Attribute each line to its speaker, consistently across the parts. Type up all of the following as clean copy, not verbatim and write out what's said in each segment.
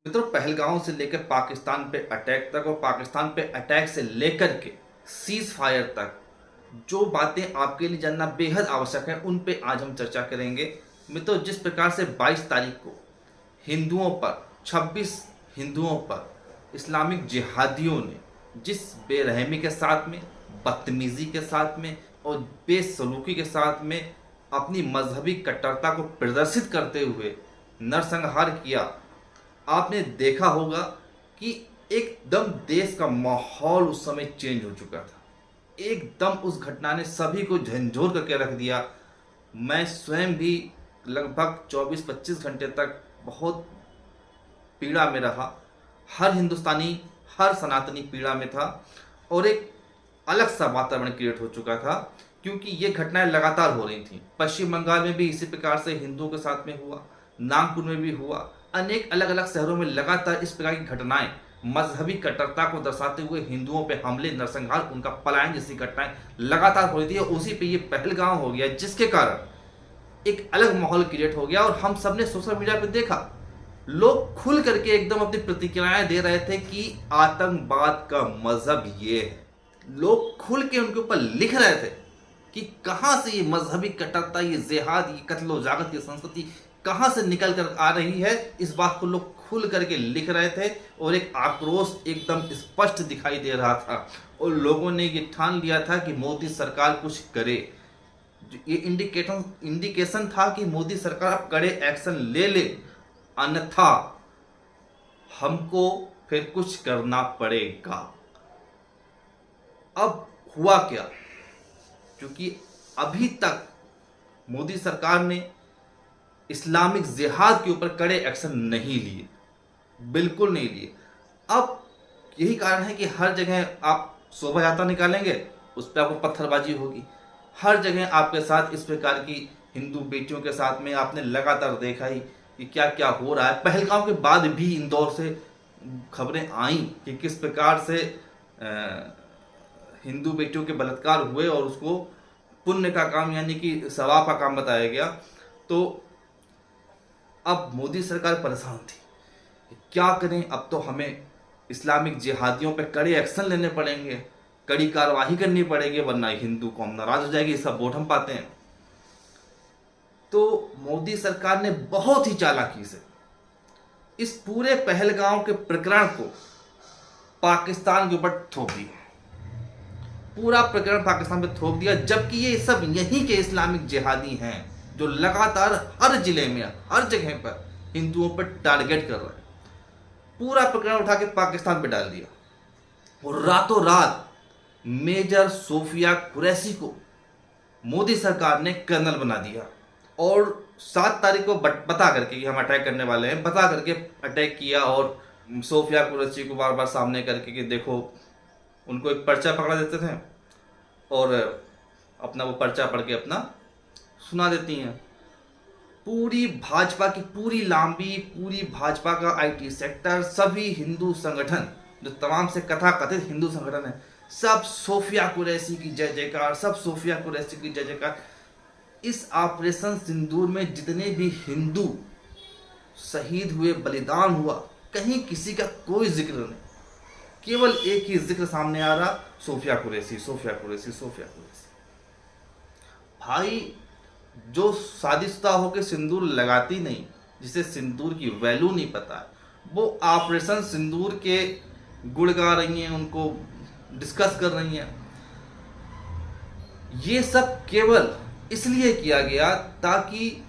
Speaker 1: मित्रों, पहलगाम से लेकर पाकिस्तान पे अटैक तक और पाकिस्तान पे अटैक से लेकर के सीज फायर तक जो बातें आपके लिए जानना बेहद आवश्यक है, उन पे आज हम चर्चा करेंगे। मित्रों, जिस प्रकार से 22 तारीख को हिंदुओं पर 26 हिंदुओं पर इस्लामिक जिहादियों ने जिस बेरहमी के साथ में, बदतमीजी के साथ में और बेसलूकी के साथ में अपनी मजहबी कट्टरता को प्रदर्शित करते हुए नरसंहार किया, आपने देखा होगा कि एकदम देश का माहौल उस समय चेंज हो चुका था। एकदम उस घटना ने सभी को झंझोर करके रख दिया। मैं स्वयं भी लगभग 24-25 घंटे तक बहुत पीड़ा में रहा। हर हिंदुस्तानी, हर सनातनी पीड़ा में था और एक अलग सा वातावरण क्रिएट हो चुका था, क्योंकि ये घटनाएं लगातार हो रही थी। पश्चिम बंगाल में भी इसी प्रकार से हिंदुओं के साथ में हुआ, नागपुर में भी हुआ, अनेक अलग अलग शहरों में लगातार इस प्रकार की घटनाएं, मजहबी कट्टरता को दर्शाते हुए हिंदुओं पे हमले, नरसंहार, उनका पलायन जैसी घटनाएं लगातार हो रही थी। और उसी पे ये पहलगाम हो गया, जिसके कारण एक अलग माहौल क्रिएट हो गया। और हम सब ने सोशल मीडिया पे देखा, लोग खुल करके एकदम अपनी प्रतिक्रियाएं दे रहे थे कि आतंकवाद का मजहब ये है। लोग खुल के उनके ऊपर लिख रहे थे कि कहां से ये मजहबी कट्टरता, ये जिहाद, ये कत्ल जागत, ये संस्कृति कहां से निकल कर आ रही है। इस बात को लोग खुल करके लिख रहे थे और एक आक्रोश एकदम स्पष्ट दिखाई दे रहा था। और लोगों ने ये ठान लिया था कि मोदी सरकार कुछ करे। ये इंडिकेशन था कि मोदी सरकार अब कड़े एक्शन ले ले, अन्यथा हमको फिर कुछ करना पड़ेगा। अब हुआ क्या? क्योंकि अभी तक मोदी सरकार ने इस्लामिक जिहाद के ऊपर कड़े एक्शन नहीं लिए, बिल्कुल नहीं लिए। अब यही कारण है कि हर जगह आप शोभा यात्रा निकालेंगे, उस पर आपको पत्थरबाजी होगी। हर जगह आपके साथ इस प्रकार की हिंदू बेटियों के साथ में आपने लगातार देखा ही कि क्या क्या हो रहा है। पहलगाम के बाद भी इंदौर से खबरें आई कि किस प्रकार से हिंदू बेटियों के बलात्कार हुए और उसको पुण्य का काम, यानी कि सवाब का काम बताया गया। तो अब मोदी सरकार परेशान थी, क्या करें। अब तो हमें इस्लामिक जिहादियों पर कड़े एक्शन लेने पड़ेंगे, कड़ी कार्रवाई करनी पड़ेगी, वरना हिंदू कौम नाराज हो जाएगी। सब वोट हम पाते हैं। तो मोदी सरकार ने बहुत ही चालाकी से इस पूरे पहलगाम के प्रकरण को पाकिस्तान के ऊपर थोप दिया। पूरा प्रकरण पाकिस्तान पे थोप दिया, जबकि ये सब यहीं के इस्लामिक जिहादी हैं जो लगातार हर जिले में, हर जगह पर हिंदुओं पर टारगेट कर रहे हैं। पूरा प्रकरण उठा के पाकिस्तान पे डाल दिया और रातों रात मेजर सोफिया कुरैशी को मोदी सरकार ने कर्नल बना दिया। और 7 तारीख को बता करके कि हम अटैक करने वाले हैं, बता करके अटैक किया। और सोफिया कुरैशी को बार बार सामने करके कि देखो, उनको एक पर्चा पकड़ा देते थे और अपना वो पर्चा पढ़ के अपना सुना देती हैं। पूरी भाजपा की पूरी लांबी, पूरी भाजपा का आईटी सेक्टर, सभी हिंदू संगठन, जो तमाम से कथा कथित हिंदू संगठन है, सब सोफिया कुरैशी की जय जयकार, सब सोफिया कुरैशी की जय जयकार। इस ऑपरेशन सिंदूर में जितने भी हिंदू शहीद हुए, बलिदान हुआ, कहीं किसी का कोई जिक्र नहीं। केवल एक ही जिक्र सामने आ रहा, सोफिया कुरैशी, सोफिया कुरैशी, सोफिया कुरैशी। भाई, जो शादीशुदा होकर सिंदूर लगाती नहीं, जिसे सिंदूर की वैल्यू नहीं पता है, वो ऑपरेशन सिंदूर के गुण गा रही हैं, उनको डिस्कस कर रही हैं। ये सब केवल इसलिए किया गया ताकि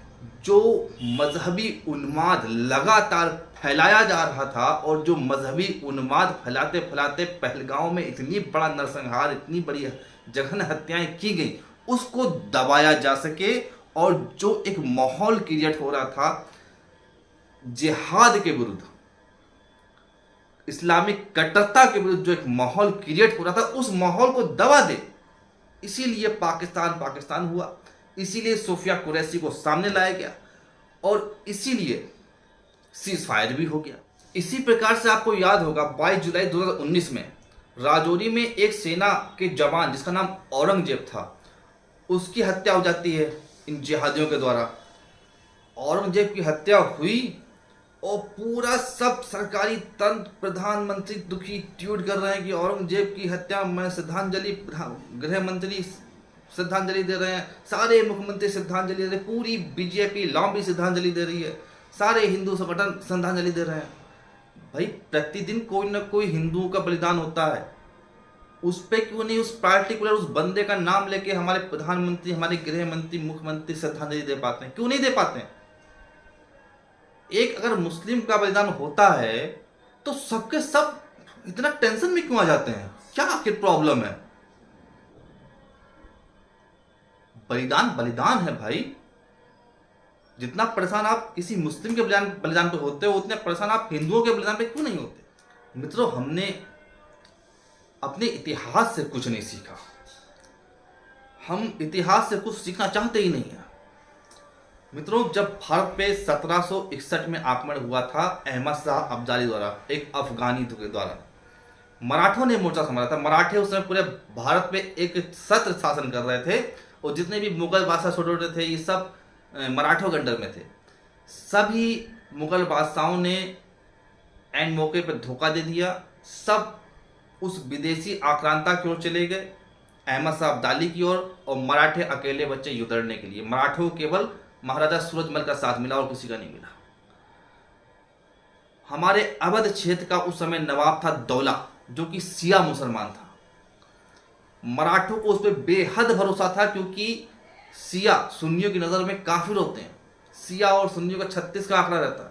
Speaker 1: जो मजहबी उन्माद लगातार फैलाया जा रहा था, और जो मजहबी उन्माद फैलाते फैलाते पहलगाम में इतनी बड़ा नरसंहार, इतनी बड़ी जघन हत्याएं की गई, उसको दबाया जा सके। और जो एक माहौल क्रिएट हो रहा था जिहाद के विरुद्ध, इस्लामिक कट्टरता के विरुद्ध जो एक माहौल क्रिएट हो रहा था, उस माहौल को दबा दे, इसीलिए पाकिस्तान हुआ, इसीलिए सोफिया कुरैशी को सामने लाया गया और इसीलिए सीज फायर भी हो गया। इसी प्रकार से आपको याद होगा 22 जुलाई 2019 में राजौरी में एक सेना के जवान जिसका नाम औरंगजेब था, उसकी हत्या हो जाती है इन जिहादियों के द्वारा। औरंगजेब की हत्या हुई और पूरा सब सरकारी तंत्र, प्रधानमंत्री दुखी ट्वीट कर रहे हैं कि औरंगजेब की हत्या में श्रद्धांजलि, गृह मंत्री श्रद्धांजलि दे रहे हैं, सारे मुख्यमंत्री श्रद्धांजलि दे रहे हैं, पूरी बीजेपी लॉबी श्रद्धांजलि दे रही है, सारे हिंदू संगठन श्रद्धांजलि दे रहे हैं। भाई प्रतिदिन कोई ना कोई हिंदुओं का बलिदान होता है, उस पे क्यों नहीं उस पार्टिकुलर उस बंदे का नाम लेके हमारे प्रधानमंत्री, हमारे गृह मंत्री, मुख्यमंत्री श्रद्धांजलि दे पाते हैं? क्यों नहीं दे पाते हैं? एक अगर मुस्लिम का बलिदान होता है तो सबके सब इतना टेंशन में क्यों आ जाते हैं? क्या आखिर प्रॉब्लम है? बलिदान बलिदान है भाई। जितना परेशान आप किसी मुस्लिम के बलिदान पे होते हो, उतने परेशान आप हिंदुओं के बलिदान पे क्यों नहीं होते? मित्रों, हमने अपने इतिहास से कुछ नहीं सीखा। हम इतिहास से कुछ सीखना चाहते ही नहीं है। मित्रों, जब भारत पे 1761 में आक्रमण हुआ था अहमद शाह अब्दाली द्वारा, एक अफगानी के द्वारा, मराठों ने मोर्चा संभाला था। मराठे उस समय पूरे भारत पे एक सत्र शासन कर रहे थे और जितने भी मुगल बादशाह छोटे छोटे थे ये सब मराठों के अंडर में थे। सभी मुगल बादशाहों ने एंड मौके पर धोखा दे दिया। सब उस विदेशी आक्रांता की ओर चले गए, अहमद शाह अब्दाली की ओर, और मराठे अकेले बचे युद्ध लड़ने के लिए। मराठों को केवल महाराजा सूरजमल का साथ मिला और किसी का नहीं मिला। हमारे अवध क्षेत्र का उस समय नवाब था दौला, जो कि शिया मुसलमान था। मराठों को उस पर बेहद भरोसा था क्योंकि शिया सुन्नियों की नजर में काफिर होते हैं। शिया और सुन्नियों का 36 का आंकड़ा रहता है।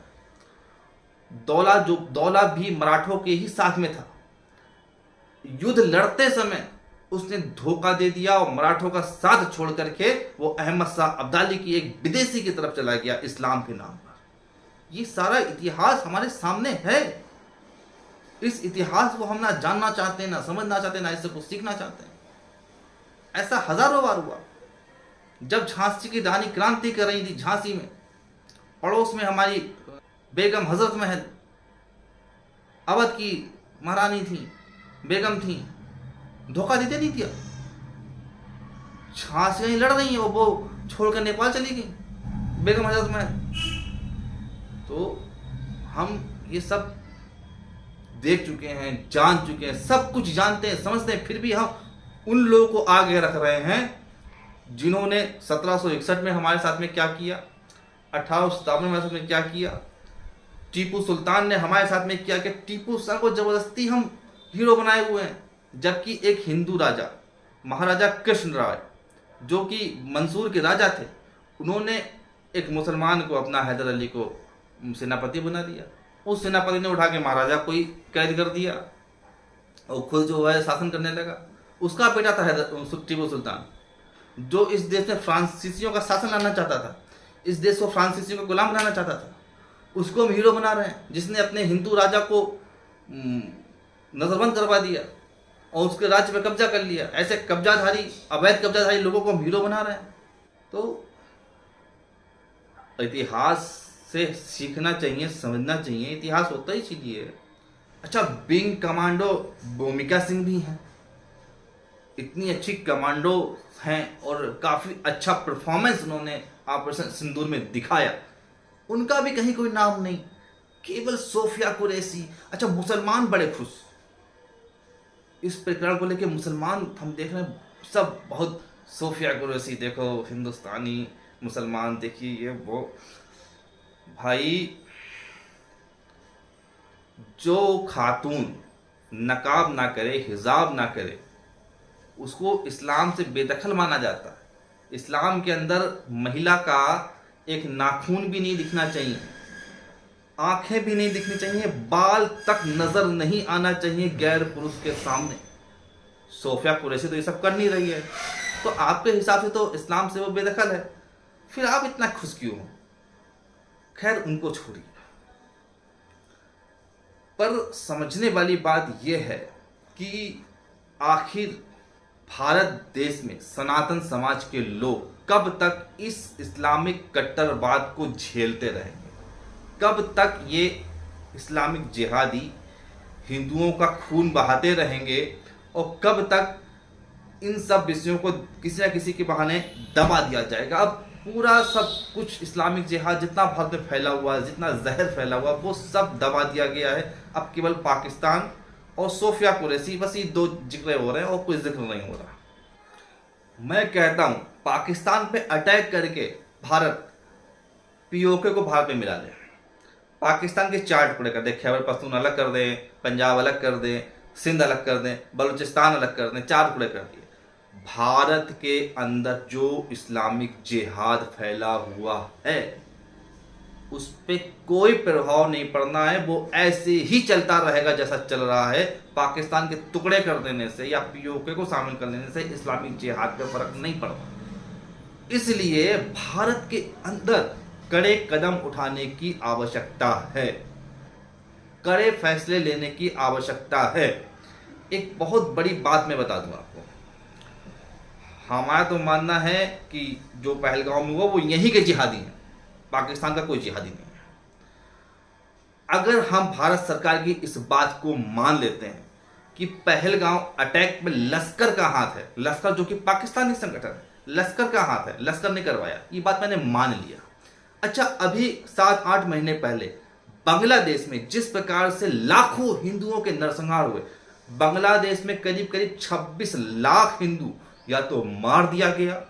Speaker 1: दौला भी मराठों के ही साथ में था। युद्ध लड़ते समय उसने धोखा दे दिया और मराठों का साथ छोड़ करके वो अहमद शाह अब्दाली की एक विदेशी की तरफ चला गया इस्लाम के नाम पर। ये सारा इतिहास हमारे सामने है। इस इतिहास को हम ना जानना चाहते, ना समझना चाहते, ना इससे कुछ सीखना चाहते हैं। ऐसा हजारों बार हुआ। जब झांसी की रानी क्रांति कर रही थी, झांसी में पड़ोस में हमारी बेगम हजरत महल, अवध की महारानी थी, बेगम थी, धोखा देते नहीं दिया। झांसी कहीं लड़ रही है, वो छोड़कर नेपाल चली गई बेगम हजरत महल। तो हम ये सब देख चुके हैं, जान चुके हैं, सब कुछ जानते हैं, समझते हैं, फिर भी हम उन लोगों को आगे रख रहे हैं जिन्होंने 1761 में हमारे साथ में क्या किया, 1857 में हमारे साथ में क्या किया, टीपू सुल्तान ने हमारे साथ में क्या किया। टीपू सुल्तान को जबरदस्ती हम हीरो बनाए हुए हैं, जबकि एक हिंदू राजा महाराजा कृष्ण राय, जो कि मंसूर के राजा थे, उन्होंने एक मुसलमान को, अपना हैदर अली को सेनापति बना दिया। उस सेनापति ने उठा के महाराजा को ही कैद कर दिया और खुद जो है शासन करने लगा। उसका बेटा था टीपू सुल्तान, जो इस देश में फ्रांसीसियों का शासन लाना चाहता था, इस देश को फ्रांसीसियों का गुलाम बनाना चाहता था। उसको हम हीरो बना रहे हैं, जिसने अपने हिंदू राजा को नजरबंद करवा दिया और उसके राज्य पे कब्जा कर लिया। ऐसे कब्जाधारी, अवैध कब्जाधारी लोगों को हम हीरो बना रहे हैं। तो इतिहास से सीखना चाहिए, समझना चाहिए। इतिहास होता ही इसीलिए। अच्छा, विंग कमांडो भूमिका सिंह भी हैं, इतनी अच्छी कमांडो हैं और काफ़ी अच्छा परफॉर्मेंस उन्होंने ऑपरेशन सिंदूर में दिखाया। उनका भी कहीं कोई नाम नहीं, केवल सोफिया कुरैशी। अच्छा, मुसलमान बड़े खुश इस प्रकरण को लेके। मुसलमान हम देख रहे हैं सब बहुत, सोफिया कुरैशी देखो, हिंदुस्तानी मुसलमान देखिए, ये वो। भाई, जो खातून नकाब ना करे, हिजाब ना करे, उसको इस्लाम से बेदखल माना जाता है। इस्लाम के अंदर महिला का एक नाखून भी नहीं दिखना चाहिए, आंखें भी नहीं दिखनी चाहिए, बाल तक नजर नहीं आना चाहिए गैर पुरुष के सामने। सोफिया कुरैशी तो ये सब कर नहीं रही है, तो आपके हिसाब से तो इस्लाम से वो बेदखल है, फिर आप इतना खुश क्यों हो? खैर, उनको छोड़िए। पर समझने वाली बात यह है कि आखिर भारत देश में सनातन समाज के लोग कब तक इस इस्लामिक कट्टरवाद को झेलते रहेंगे? कब तक ये इस्लामिक जिहादी हिंदुओं का खून बहाते रहेंगे? और कब तक इन सब विषयों को किसी न किसी के बहाने दबा दिया जाएगा? अब पूरा सब कुछ इस्लामिक जिहाद जितना भारत में फैला हुआ है, जितना जहर फैला हुआ, वो सब दबा दिया गया है। अब केवल पाकिस्तान और सोफिया कुरैशी, बस ये दो जिक्र हो रहे हैं और कोई जिक्र नहीं हो रहा। मैं कहता हूं पाकिस्तान पे अटैक करके भारत पीओके को भारत में मिला ले। पाकिस्तान के चार टुकड़े कर दे, खैबर पख्तून अलग कर दें, पंजाब अलग कर दें, सिंध अलग कर दें, बलूचिस्तान अलग कर दें, चार टुकड़े कर दिए। भारत के अंदर जो इस्लामिक जिहाद फैला हुआ है उस पर कोई प्रभाव नहीं पड़ना है, वो ऐसे ही चलता रहेगा जैसा चल रहा है। पाकिस्तान के टुकड़े कर देने से या पीओके को शामिल कर देने से इस्लामिक जिहाद पे फर्क नहीं पड़ता। इसलिए भारत के अंदर कड़े कदम उठाने की आवश्यकता है, कड़े फैसले लेने की आवश्यकता है। एक बहुत बड़ी बात मैं बता दूं आपको, हमारा तो मानना है कि जो पहलगाम में हुआ वो यहीं के जिहादी हैं, पाकिस्तान का कोई जिहादी नहीं है। अगर हम भारत सरकार की इस बात को मान लेते हैं कि पहलगाम अटैक में लश्कर का हाथ है, लश्कर जो कि पाकिस्तानी संगठन है, लश्कर का हाथ है, लश्कर ने करवाया, ये बात मैंने मान लिया। अच्छा, अभी 7-8 महीने पहले बांग्लादेश में जिस प्रकार से लाखों हिंदुओं के नरसंहार हुए, बांग्लादेश में करीब करीब 26 लाख हिंदू या तो मार दिया गया,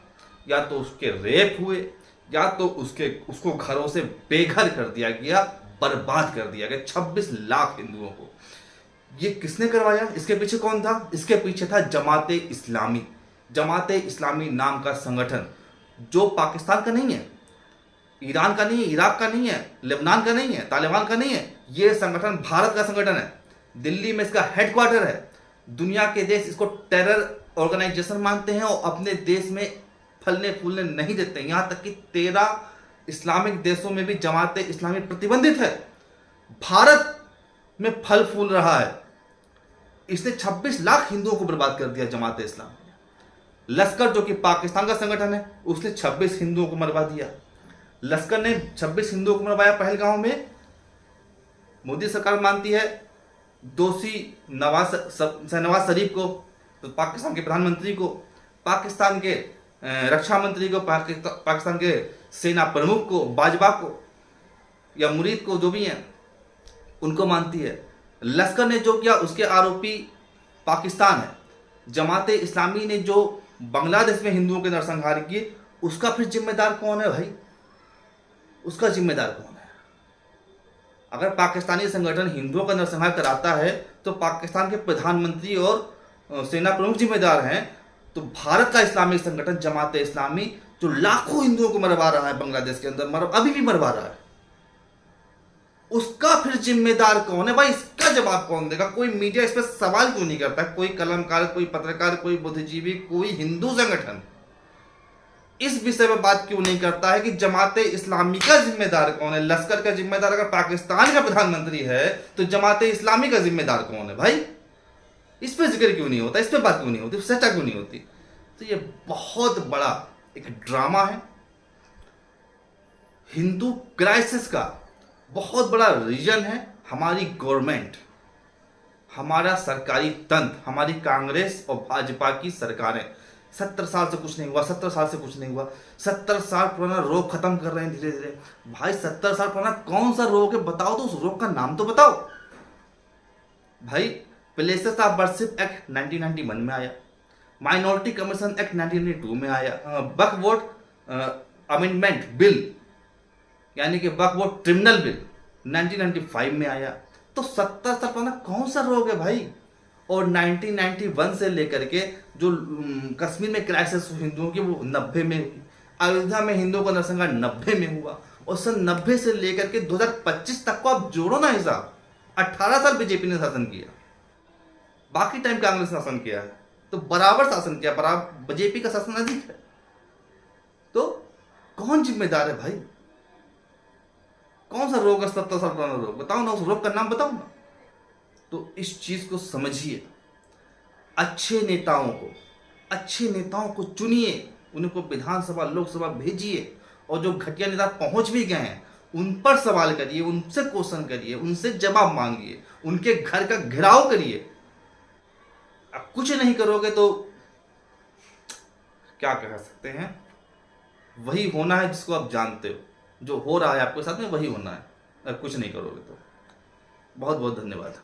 Speaker 1: या तो उसके रेप हुए, या तो उसको घरों से बेघर कर दिया गया, बर्बाद कर दिया गया 26 लाख हिंदुओं को। ये किसने करवाया? इसके पीछे कौन था? इसके पीछे था जमाते इस्लामी। जमाते इस्लामी नाम का संगठन जो पाकिस्तान का नहीं है, ईरान का नहीं है, इराक का नहीं है, लेबनान का नहीं है, तालिबान का नहीं है। ये संगठन भारत का संगठन है, दिल्ली में इसका हेडक्वार्टर है। दुनिया के देश इसको टेरर ऑर्गेनाइजेशन मानते हैं और अपने देश में फलने फूलने नहीं देते। यहां तक कि 13 इस्लामिक देशों में भी जमाते इस्लामी प्रतिबंधित है। भारत में फल फूल रहा है। इसने 26 लाख हिंदुओं को बर्बाद कर दिया जमाते इस्लाम। लश्कर जो कि पाकिस्तान का संगठन है, उसने 26 हिंदुओं को मरवा दिया। लश्कर ने 26 हिंदुओं को मरवाया पहलगाम में। मोदी सरकार मानती है दोषी नवाज शरीफ को, तो पाकिस्तान के प्रधानमंत्री को, पाकिस्तान के रक्षा मंत्री को, पाकिस्तान के सेना प्रमुख को, बाजवा को या मुरीद को, जो भी हैं उनको मानती है। लश्कर ने जो किया उसके आरोपी पाकिस्तान है। जमाते इस्लामी ने जो बांग्लादेश में हिंदुओं के नरसंहार किए, उसका फिर जिम्मेदार कौन है भाई? उसका जिम्मेदार कौन है? अगर पाकिस्तानी संगठन हिंदुओं का नरसंहार कराता है तो पाकिस्तान के प्रधानमंत्री और सेना प्रमुख जिम्मेदार हैं। तो भारत का इस्लामिक संगठन जमाते इस्लामी जो लाखों हिंदुओं को मरवा रहा है बांग्लादेश के अंदर, अभी भी मरवा रहा है, उसका फिर जिम्मेदार कौन है भाई? इसका जवाब कौन देगा? कोई मीडिया इस पर सवाल क्यों नहीं करता? कोई कलमकार, कोई पत्रकार, कोई बुद्धिजीवी, कोई हिंदू संगठन इस विषय में बात क्यों नहीं करता है कि जमाते इस्लामी का जिम्मेदार कौन है? लश्कर का जिम्मेदार अगर पाकिस्तान का प्रधानमंत्री है तो जमाते इस्लामी का जिम्मेदार कौन है भाई? इस पर जिक्र क्यों नहीं होता? इस पर बात क्यों नहीं होती? चर्चा क्यों नहीं होती? तो ये बहुत बड़ा एक ड्रामा है। हिंदू क्राइसिस का बहुत बड़ा रीजन है हमारी गवर्नमेंट, हमारा सरकारी तंत्र, हमारी कांग्रेस और भाजपा की सरकारें। 70 साल से कुछ नहीं हुआ, 70 साल से कुछ नहीं हुआ। 70 साल पुराना रोग खत्म कर रहे हैं धीरे धीरे। भाई 70 साल पुराना कौन सा रोग है बताओ तो, उस रोग का नाम तो बताओ भाई। प्लेसेस ऑफ वर्शिप एक्ट 1991 में आया, माइनॉरिटी कमीशन एक्ट 1992 में आया, वक्फ बोर्ड अमेंडमेंट बिल यानी कि वक्फ बोर्ड ट्रिब्यूनल बिल 1995 में आया। तो 70 साल पुराना कौन सा रोग है भाई? और 1991 से लेकर के जो कश्मीर में क्राइसिस हिंदुओं की वो 90 में हुई, अयोध्या में हिंदुओं का नरसंहार 90 में हुआ, और सन 90 से लेकर के 2025 तक को आप जोड़ो ना हिसाब, 18 साल बीजेपी ने शासन किया, बाकी टाइम कांग्रेस ने शासन किया है, तो बराबर शासन किया, बराबर बीजेपी का शासन अधिक है। तो कौन जिम्मेदार है भाई? कौन सा रोग है 70 साल पुराना रोग? बताओ ना, उस रोग का नाम बताओ ना। तो इस चीज को समझिए, अच्छे नेताओं को चुनिए, उनको विधानसभा लोकसभा भेजिए, और जो घटिया नेता पहुंच भी गए हैं उन पर सवाल करिए, उनसे क्वेश्चन करिए, उनसे जवाब मांगिए, उनके घर का घेराव करिए। अब कुछ नहीं करोगे तो क्या कह सकते हैं, वही होना है जिसको आप जानते हो, जो हो रहा है आपके साथ में वही होना है, अगर कुछ नहीं करोगे तो। बहुत बहुत धन्यवाद।